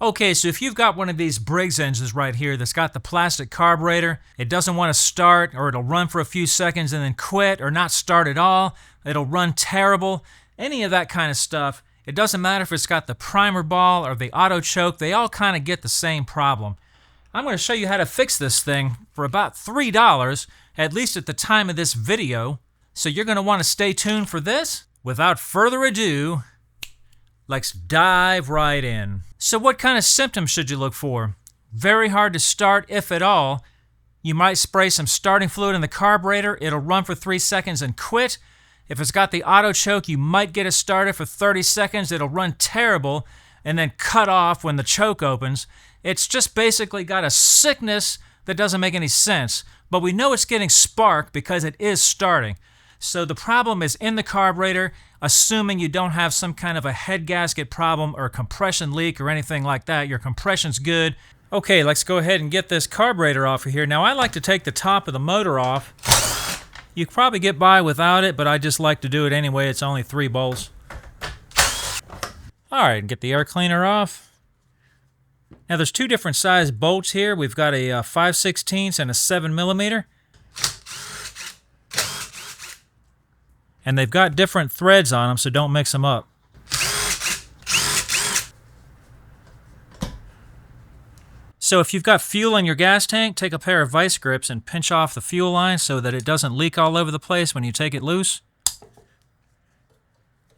Okay, so if you've got one of these Briggs engines right here that's got the plastic carburetor, it doesn't want to start, or it'll run for a few seconds and then quit, or not start at all, it'll run terrible, any of that kind of stuff, it doesn't matter if it's got the primer ball or the auto choke, they all kind of get the same problem. I'm going to show you how to fix this thing for about $3, at least at the time of this video, so you're going to want to stay tuned for this. Without further ado, let's dive right in. So what kind of symptoms should you look for? Very hard to start, if at all. You might spray some starting fluid in the carburetor. It'll run for 3 seconds and quit. If it's got the auto choke, you might get it started for 30 seconds. It'll run terrible and then cut off when the choke opens. It's just basically got a sickness that doesn't make any sense. But we know it's getting spark because it is starting. So the problem is in the carburetor, assuming you don't have some kind of a head gasket problem or a compression leak or anything like that. Your compression's good. Okay, let's go ahead and get this carburetor off of here. Now, I like to take the top of the motor off. You could probably get by without it, but I just like to do it anyway. It's only 3 bolts. All right, get the air cleaner off. Now, there's 2 different size bolts here. We've got a 5/16 and a 7mm. And they've got different threads on them, so don't mix them up. So if you've got fuel in your gas tank, take a pair of vice grips and pinch off the fuel line so that it doesn't leak all over the place when you take it loose.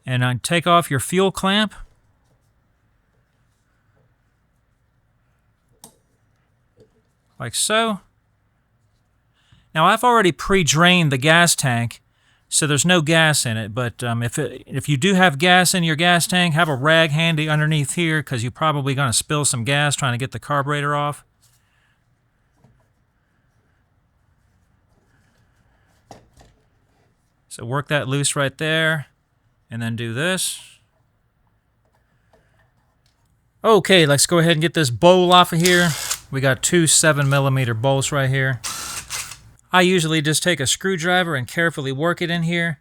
And take off your fuel clamp. Like so. Now I've already pre-drained the gas tank, so there's no gas in it, but if you do have gas in your gas tank, have a rag handy underneath here because you're probably going to spill some gas trying to get the carburetor off. So work that loose right there, and then do this. Okay, let's go ahead and get this bowl off of here. We got 2 7mm bolts right here. I usually just take a screwdriver and carefully work it in here.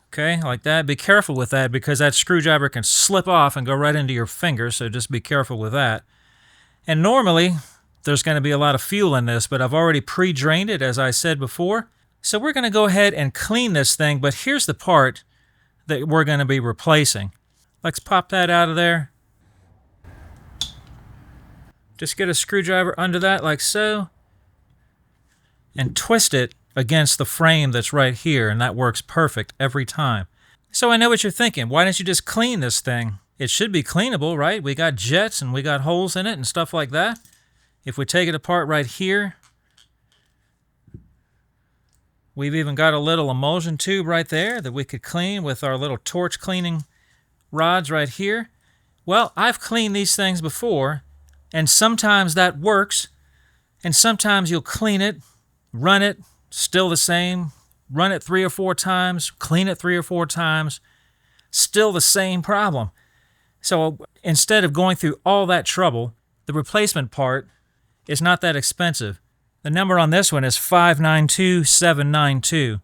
Okay, like that. Be careful with that because that screwdriver can slip off and go right into your finger, so just be careful with that. And normally, there's going to be a lot of fuel in this, but I've already pre-drained it, as I said before. So we're going to go ahead and clean this thing, but here's the part that we're going to be replacing. Let's pop that out of there. Just get a screwdriver under that like so. And twist it against the frame that's right here, and that works perfect every time. So I know what you're thinking. Why don't you just clean this thing? It should be cleanable, right? We got jets and we got holes in it and stuff like that. If we take it apart right here, we've even got a little emulsion tube right there that we could clean with our little torch cleaning rods right here. Well, I've cleaned these things before, and sometimes that works, and sometimes you'll clean it, run it, still the same. Run it 3 or 4 times, clean it 3 or 4 times, still the same problem. So instead of going through all that trouble, the replacement part is not that expensive. The number on this one is 592792.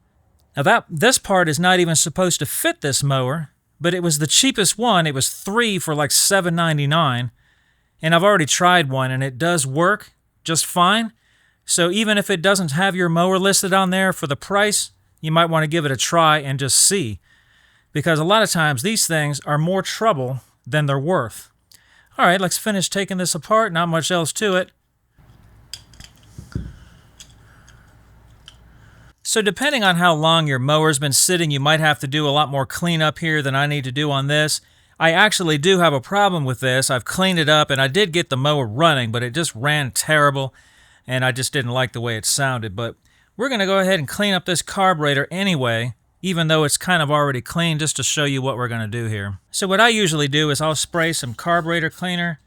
Now this part is not even supposed to fit this mower, but it was the cheapest one. It was 3 for like $7.99, and I've already tried one, and it does work just fine. So even if it doesn't have your mower listed on there for the price, you might want to give it a try and just see. Because a lot of times these things are more trouble than they're worth. All right, let's finish taking this apart. Not much else to it. So depending on how long your mower's been sitting, you might have to do a lot more cleanup here than I need to do on this. I actually do have a problem with this. I've cleaned it up, and I did get the mower running, but it just ran terrible. And I just didn't like the way it sounded. But we're going to go ahead and clean up this carburetor anyway, even though it's kind of already clean, just to show you what we're going to do here. So what I usually do is I'll spray some carburetor cleaner.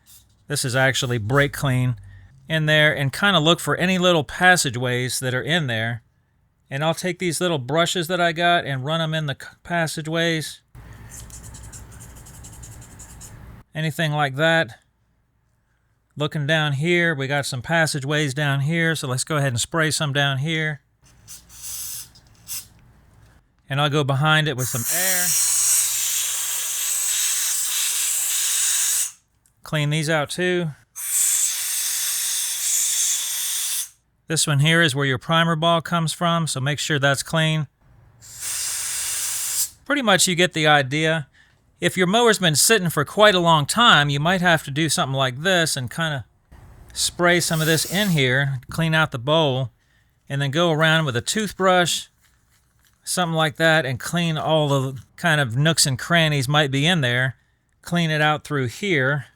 This is actually brake clean in there, and kind of look for any little passageways that are in there. And I'll take these little brushes that I got and run them in the passageways. Anything like that. Looking down here, we got some passageways down here, so let's go ahead and spray some down here. And I'll go behind it with some air. clean these out too. This one here is where your primer ball comes from, so make sure that's clean. Pretty much you get the idea. If your mower's been sitting for quite a long time, you might have to do something like this and kind of spray some of this in here, clean out the bowl, and then go around with a toothbrush, something like that, and clean all the kind of nooks and crannies might be in there. Clean it out through here,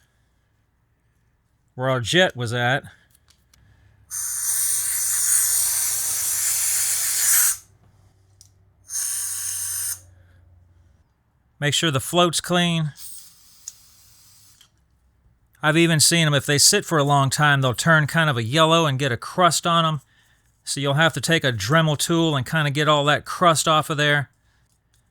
where our jet was at. Make sure the float's clean. I've even seen them, if they sit for a long time, they'll turn kind of a yellow and get a crust on them. So you'll have to take a Dremel tool and kind of get all that crust off of there.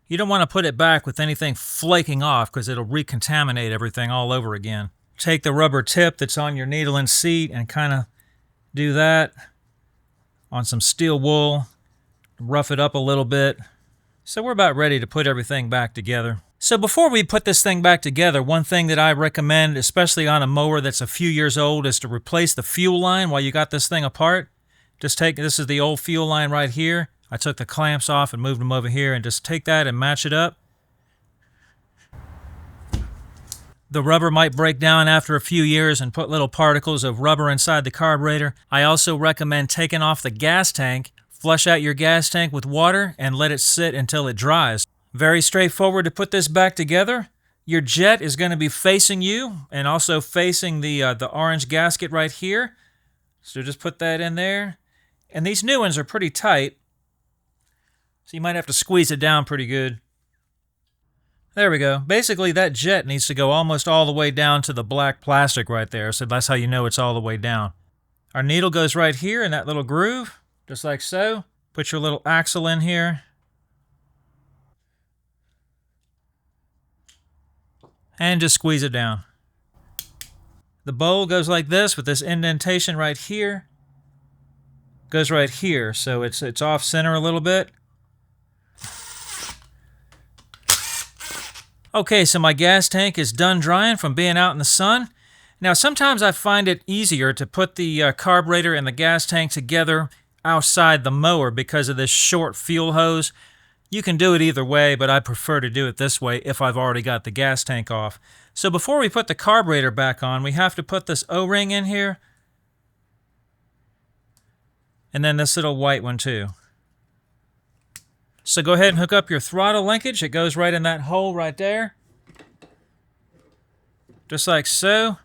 You don't want to put it back with anything flaking off because it'll recontaminate everything all over again. Take the rubber tip that's on your needle and seat and kind of do that on some steel wool. Rough it up a little bit. So we're about ready to put everything back together. So before we put this thing back together, one thing that I recommend, especially on a mower that's a few years old, is to replace the fuel line while you got this thing apart. Just take, this is the old fuel line right here. I took the clamps off and moved them over here, and just take that and match it up. The rubber might break down after a few years and put little particles of rubber inside the carburetor. I also recommend taking off the gas tank. Flush out your gas tank with water and let it sit until it dries. Very straightforward to put this back together. Your jet is going to be facing you and also facing the orange gasket right here. So just put that in there. And these new ones are pretty tight, so you might have to squeeze it down pretty good. There we go. Basically, that jet needs to go almost all the way down to the black plastic right there, so that's how you know it's all the way down. Our needle goes right here in that little groove. Just like so. Put your little axle in here. And just squeeze it down. The bowl goes like this with this indentation right here. Goes right here, so it's off center a little bit. Okay, so my gas tank is done drying from being out in the sun. Now sometimes I find it easier to put the carburetor and the gas tank together outside the mower because of this short fuel hose. You can do it either way, but I prefer to do it this way if I've already got the gas tank off. So before we put the carburetor back on, we have to put this O-ring in here. And then this little white one too. So go ahead and hook up your throttle linkage. It goes right in that hole right there. Just like so.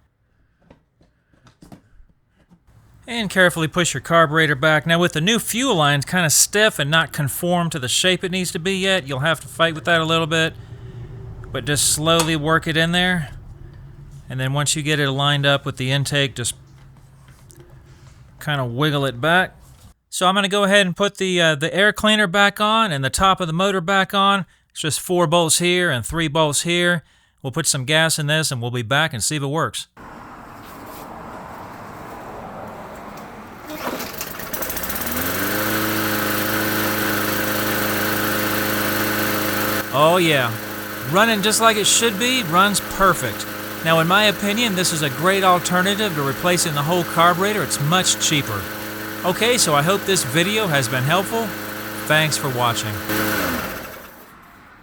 And carefully push your carburetor back. Now with the new fuel line kind of stiff and not conform to the shape it needs to be yet, you'll have to fight with that a little bit. But just slowly work it in there. And then once you get it lined up with the intake, just kind of wiggle it back. So I'm going to go ahead and put the air cleaner back on and the top of the motor back on. It's just 4 bolts here and 3 bolts here. We'll put some gas in this and we'll be back and see if it works. Oh yeah, running just like it should be, runs perfect. Now in my opinion, this is a great alternative to replacing the whole carburetor. It's much cheaper. Okay, so I hope this video has been helpful. Thanks for watching.